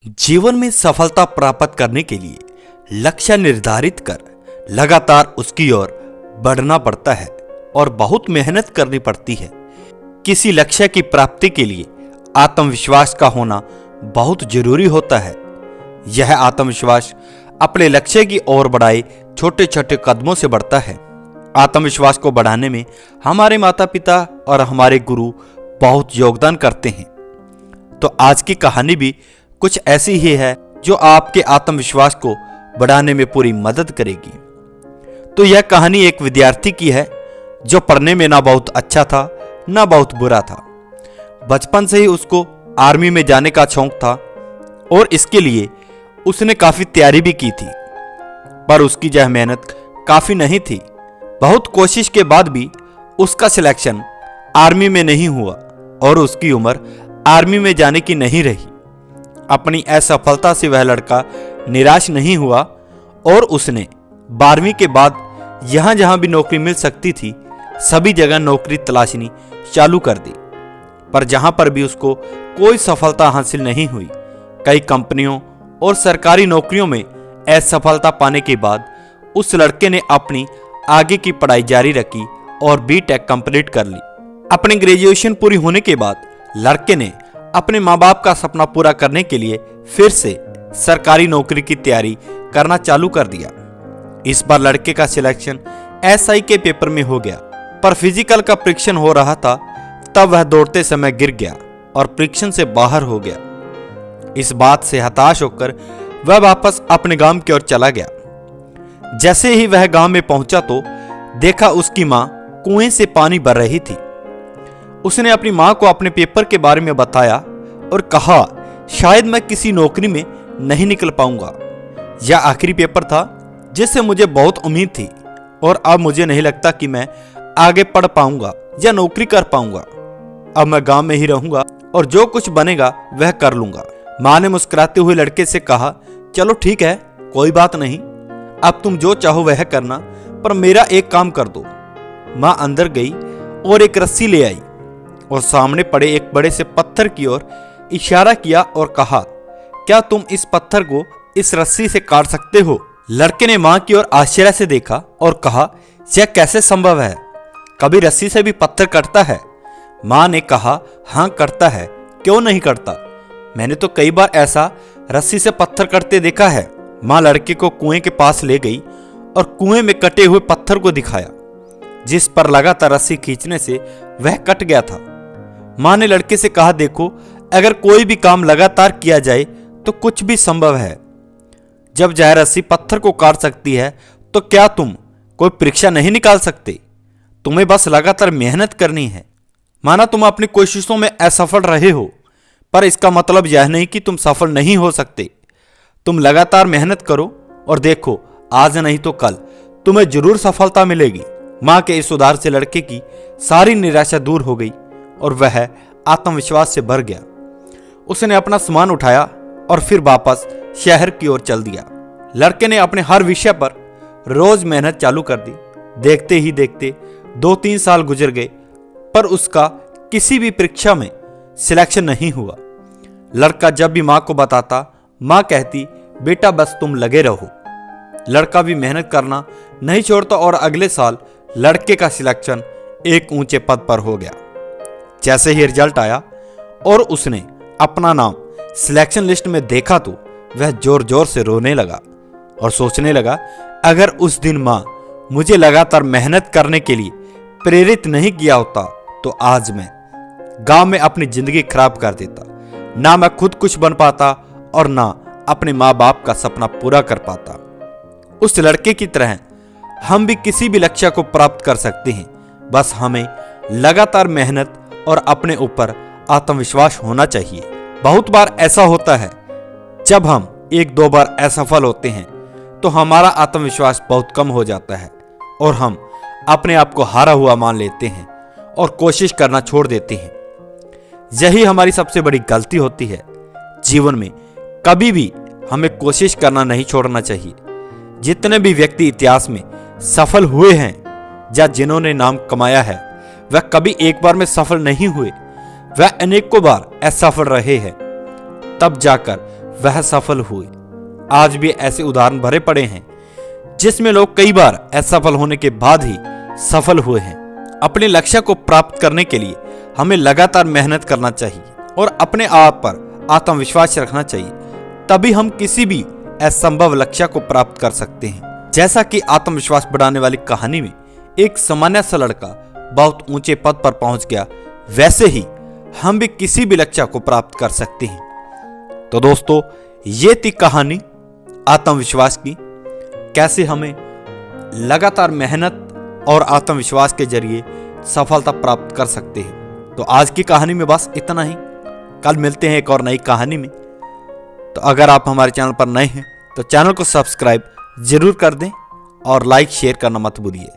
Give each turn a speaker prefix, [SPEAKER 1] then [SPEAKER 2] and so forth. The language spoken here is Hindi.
[SPEAKER 1] जीवन में सफलता प्राप्त करने के लिए लक्ष्य निर्धारित कर लगातार उसकी ओर बढ़ना पड़ता है और बहुत मेहनत करनी पड़ती है। किसी लक्ष्य की प्राप्ति के लिए आत्मविश्वास का होना बहुत जरूरी होता है। यह आत्मविश्वास अपने लक्ष्य की ओर बढ़ाए छोटे छोटे कदमों से बढ़ता है। आत्मविश्वास को बढ़ाने में हमारे माता पिता और हमारे गुरु बहुत योगदान करते हैं। तो आज की कहानी भी कुछ ऐसी ही है जो आपके आत्मविश्वास को बढ़ाने में पूरी मदद करेगी। तो यह कहानी एक विद्यार्थी की है जो पढ़ने में ना बहुत अच्छा था ना बहुत बुरा था। बचपन से ही उसको आर्मी में जाने का शौक था और इसके लिए उसने काफी तैयारी भी की थी, पर उसकी यह मेहनत काफी नहीं थी। बहुत कोशिश के बाद भी उसका सिलेक्शन आर्मी में नहीं हुआ और उसकी उम्र आर्मी में जाने की नहीं रही। अपनी असफलता से वह लड़का निराश नहीं हुआ और उसने 12वीं के बाद जहां जहां भी नौकरी मिल सकती थी सभी जगह नौकरी तलाशनी चालू कर दी, पर जहां पर भी उसको कोई सफलता हासिल नहीं हुई। कई कंपनियों और सरकारी नौकरियों में असफलता पाने के बाद उस लड़के ने अपनी आगे की पढ़ाई जारी रखी और बीटेक कंप्लीट कर ली। अपनी ग्रेजुएशन पूरी होने के बाद लड़के ने अपने माँ बाप का सपना पूरा करने के लिए फिर से सरकारी नौकरी की तैयारी करना चालू कर दिया। इस बार लड़के का सिलेक्शन एसआई के पेपर में हो गया, पर फिजिकल का परीक्षण हो रहा था तब वह दौड़ते समय गिर गया और परीक्षण से बाहर हो गया। इस बात से हताश होकर वह वापस अपने गांव की ओर चला गया। जैसे ही वह गांव में पहुंचा तो देखा उसकी मां कुएं से पानी भर रही थी। उसने अपनी मां को अपने पेपर के बारे में बताया और कहा, शायद मैं किसी नौकरी में नहीं निकल पाऊंगा। यह आखिरी पेपर था जिससे मुझे बहुत उम्मीद थी और अब मुझे नहीं लगता कि मैं आगे पढ़ पाऊंगा या नौकरी कर पाऊंगा। अब मैं गांव में ही रहूंगा और जो कुछ बनेगा वह कर लूंगा। मां ने मुस्कुराते हुए लड़के से कहा, चलो ठीक है, कोई बात नहीं, अब तुम जो चाहो वह करना, पर मेरा एक काम कर दो। मां अंदर गई और एक रस्सी ले आई और सामने पड़े एक बड़े से पत्थर की ओर इशारा किया और कहा, क्या तुम इस पत्थर को इस रस्सी से काट सकते हो? लड़के ने मां की ओर आश्चर्य से देखा और कहा, यह कैसे संभव है? कभी रस्सी से भी पत्थर कटता है? मां ने कहा, हाँ कटता है, क्यों नहीं कटता? मैंने तो कई बार ऐसा रस्सी से पत्थर कटते देखा है। मां लड़के को कुएं के पास ले गई और कुएं में कटे हुए पत्थर को दिखाया, जिस पर लगातार रस्सी खींचने से वह कट गया था। मां ने लड़के से कहा, देखो, अगर कोई भी काम लगातार किया जाए तो कुछ भी संभव है। जब यह रस्सी पत्थर को काट सकती है तो क्या तुम कोई परीक्षा नहीं निकाल सकते? तुम्हें बस लगातार मेहनत करनी है। माना तुम अपनी कोशिशों में असफल रहे हो, पर इसका मतलब यह नहीं कि तुम सफल नहीं हो सकते। तुम लगातार मेहनत करो और देखो, आज नहीं तो कल तुम्हें जरूर सफलता मिलेगी। मां के इस सुधार से लड़के की सारी निराशा दूर हो गई और वह आत्मविश्वास से भर गया। उसने अपना सामान उठाया और फिर वापस शहर की ओर चल दिया। लड़के ने अपने हर विषय पर रोज मेहनत चालू कर दी। देखते ही देखते 2-3 साल गुजर गए, पर उसका किसी भी परीक्षा में सिलेक्शन नहीं हुआ। लड़का जब भी मां को बताता, मां कहती, बेटा बस तुम लगे रहो। लड़का भी मेहनत करना नहीं छोड़ता और अगले साल लड़के का सिलेक्शन एक ऊंचे पद पर हो गया। जैसे ही रिजल्ट आया और उसने अपना नाम सिलेक्शन लिस्ट में देखा तो वह जोर जोर से रोने लगा और सोचने लगा, अगर उस दिन मां मुझे लगातार मेहनत करने के लिए प्रेरित नहीं किया होता तो आज मैं गांव में अपनी जिंदगी खराब कर देता। ना मैं खुद कुछ बन पाता और ना अपने माँ बाप का सपना पूरा कर पाता। उस लड़के की तरह हम भी किसी भी लक्ष्य को प्राप्त कर सकते हैं, बस हमें लगातार मेहनत और अपने ऊपर आत्मविश्वास होना चाहिए। बहुत बार ऐसा होता है, जब हम 1-2 बार असफल होते हैं तो हमारा आत्मविश्वास बहुत कम हो जाता है और हम अपने आप को हारा हुआ मान लेते हैं और कोशिश करना छोड़ देते हैं। यही हमारी सबसे बड़ी गलती होती है। जीवन में कभी भी हमें कोशिश करना नहीं छोड़ना चाहिए। जितने भी व्यक्ति इतिहास में सफल हुए हैं या जिन्होंने नाम कमाया है, वह कभी एक बार में सफल नहीं हुए, वह अनेकों बार असफल रहे हैं। तब जाकर वह सफल हुए। आज भी ऐसे उदाहरण भरे पड़े हैं जिसमें लोग कई बार असफल होने के बाद ही सफल हुए हैं। अपने लक्ष्य को प्राप्त करने के लिए हमें लगातार मेहनत करना चाहिए और अपने आप पर आत्मविश्वास रखना चाहिए, तभी हम किसी भी असंभव लक्ष्य को प्राप्त कर सकते हैं। जैसा कि आत्मविश्वास बढ़ाने वाली कहानी में एक सामान्य सा लड़का बहुत ऊंचे पद पर पहुंच गया, वैसे ही हम भी किसी भी लक्ष्य को प्राप्त कर सकते हैं। तो दोस्तों, ये थी कहानी आत्मविश्वास की, कैसे हमें लगातार मेहनत और आत्मविश्वास के जरिए सफलता प्राप्त कर सकते हैं। तो आज की कहानी में बस इतना ही। कल मिलते हैं एक और नई कहानी में। तो अगर आप हमारे चैनल पर नए हैं तो चैनल को सब्सक्राइब जरूर कर दें और लाइक शेयर करना मत भूलिए।